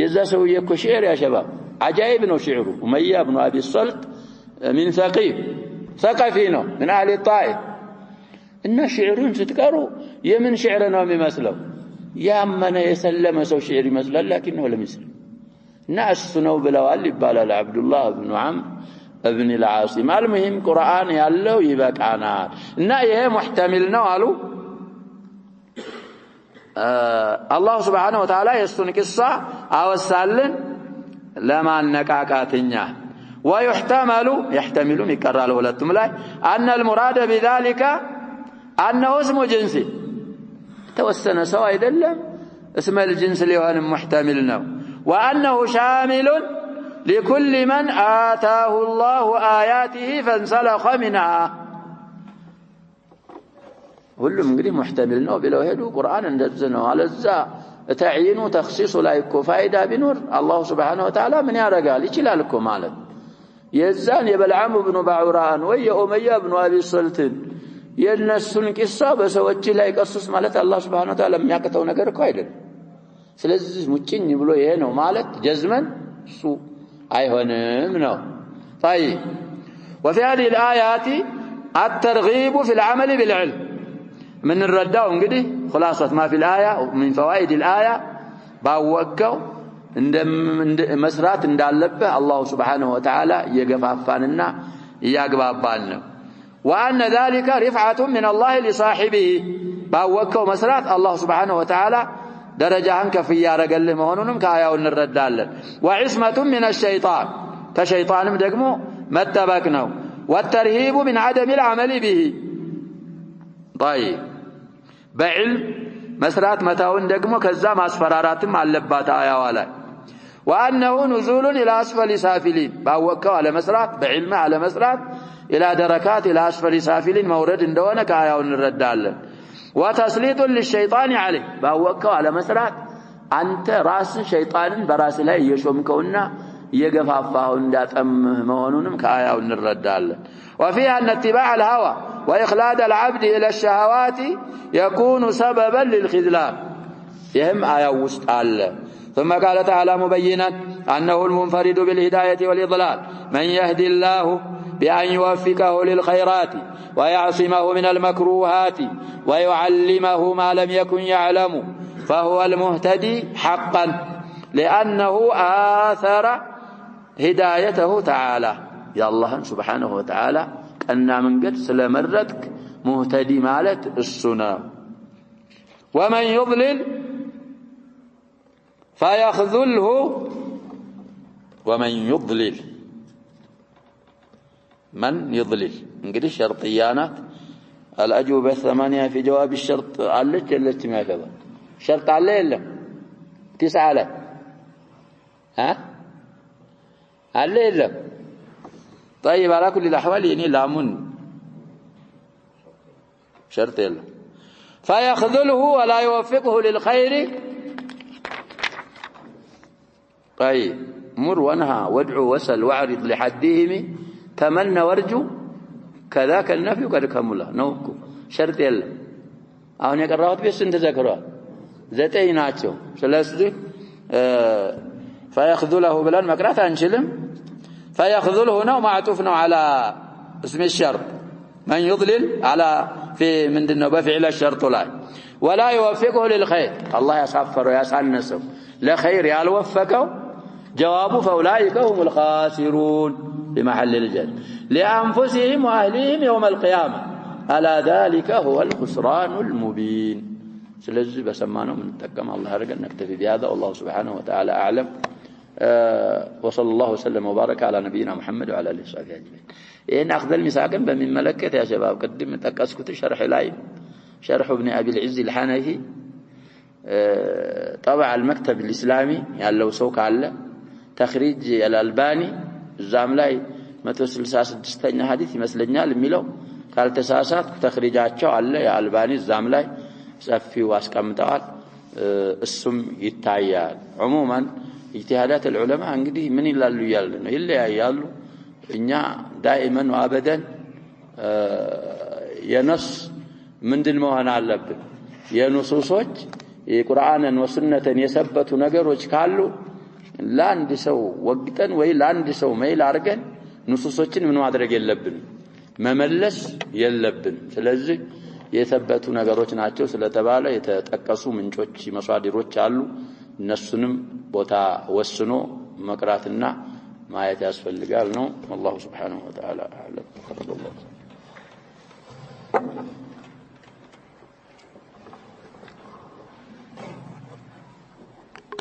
የዛ ሰውዬ እኮ ሽዕር ያ ሸባብ عجائب ነው ሽዕሩ ኡመያ ኢብኑ አቢ ሰልጥ من ثقفي ነው من اهل الطائف እና ሽዕሩን ስትቀሩ የምን ሽዕር ነው የሚመስለው ያመነ የሰለመ ሰው ሽዕር ይመስላል لكن هو لم يسلم እና እሱ ነው ብለዋል ይባላል አብዱላህ ኢብኑ አምር ابن العاصم المهم ቁርአን ያለው ይበቃናል እና ይሄ ሙህተሚል ነው አሉ الله سبحانه وتعالى يسون قصة أوسالن لما نقاقاتنيا يحتمل يقرأ له لتم لا أن المراد بذلك أنه اسم جنسي توسن سواء يدلم اسم الجنس ليهن محتملنا وأنه شامل لكل من آتاه الله آياته فانسلخ منها ሁሉም እንግዲህ محتمل ነው ብለው ሄዱ ቁርአን እንደዚህ ነው አለዛ ተዕይኑ ተخصيص ላይ እኮ ፋይዳ ቢኖር አላህ Subhanahu Wa Ta'ala ምን ያረጋል ይችላል እኮ ማለት የዛን የበልዓም ኢብኑ ባዑራን ወይ የኡመያ ኢብኑ አቢ ሰልትን የነሱን ቂሳ በሰዎች ላይ ቀስስ ማለት አላህ Subhanahu Wa Ta'ala የሚያቀተው ነገር እኮ አይደለም ስለዚህ ሙጭኝ ብሎ ይሄ ነው ማለት ጀዝመን እሱ አይሆንም ነው طيب وفي هذه الآيات الترغيب في العمل بالعلم من الرداء እንግዲህ خلاصة ما في الآية من فوائد الآية باوقው መስራት እንዳለበት አላህ Subhanahu Wa Ta'ala የገፋፋንና ያግባባን ነው وأن ذلك رفعة من الله لصاحبه باوقው መስራት አላህ Subhanahu Wa Ta'ala ደረጃህን ከፍ ያረገልህ መሆኑንም ከአያው እንረዳለን وعصمة من الشيطان ከሸይጣንም ደግሞ መጠበቅ ነው والترهيب من عدم العمل به طيب بعلم መስራት መታውን ደግሞ ከዛ ማስፈራራትም አለባት አያዋ ላይ وأنه نزول إلى أسفل سافلين باوقው على መስራት بعلم على መስራት إلى دركات إلى أسفل سافلين مورد እንደሆነ ከአያው እንረዳለን وتسليط للشيطان عليه باوقው على መስራት አንተ ራስ ሸይጣንን በራስ ላይ እየሾምከውና يجفافه እንዳጠምህ መሆኑንም ከአያው እንረዳለን وفيها أن اتباع الهوى وإخلاد العبد إلى الشهوات يكون سببا للخذلان يهم آية وسط الله ثم قال تعالى مبينا أنه المنفرد بالهداية والإضلال من يهدي الله بأن يوفقه للخيرات ويعصمه من المكروهات ويعلمه ما لم يكن يعلم فهو المهتدي حقا لأنه آثر هدايته تعالى يا الله سبحانه وتعالى أن من قد سلمرتك مهتدي مالت السنة ومن يضلل فيخذله ومن يضلل من يضلل انقل الشرطيانات الأجوبة الثمانية في جواب الشرط عليك التي ما كذا شرط عليه إلا 9 عليه عليه إلا طيب على كل الأحوال يعني لامن شرط إلا فيخذله ولا يوفقه للخير طيب مر وانهى وادعو وسل واعرض لحدهم تمنى وارجو كذاك النفي قد كمله نوكو شرط يلا አሁን የቀራሁት ቤት ስንት ተዘክሯል 9 ናቸው ስለዚህ فيخذله ብለን መቅራት አንችልም فيخذله ነው معطوف ነው على اسم الشرط من يضلل على في ምንድነው በفعل الشرط ላይ ولا يوفقه للخير الله يسافره يسانسه لخير يالوفقه جواب فأولئك هم الخاسرون بمحل الجر لأنفسهم وأهلهم يوم القيامة ألا ذلك هو الخسران المبين سلزي بسمانه من تكما الله رجل نكتفي بهذا والله سبحانه وتعالى أعلم وصلى الله وسلم وبارك على نبينا محمد وعلى آله وصحبه أجمعين إن أخذ المساكن بمن ملكة يا شباب قدم تكسكت شرح لايب شرح ابن أبي العز الحنفي طبع المكتب الإسلامي يعني لو سوق على تخريج الألباني الزام لاي 166 حديث يመስለኛል የሚለው ካልተሳሳት ተخريجاቸው አለ የአልባኒ الزام ላይ ሰፊው አስቀምጠዋል እሱም ይታያል عموما اجتهادات العلماء እንግዲህ ምን ይላሉ ይያሉ ነው ይለያያሉ እኛ دائما وابدا የነስ ምንድን መሆን አለብን የኑሱሶች የቁርአንን ወሱነትን የሰበቱ ነገሮች ካሉ ለአንድ ሰው ወግተን ወይ ለአንድ ሰው መይል አርገን ንሱሶችን ምን ማድረግ የለብን መመለስ የለብን ስለዚህ የሰበቱ ነገሮች ናቸው ስለተባለ የተጠቀሱ ምንጮች መሷዲሮች አሉ እነሱንም ቦታ ወስኖ መቅራትና ማየት ያስፈልጋል ነው والله سبحانه وتعالى أعلم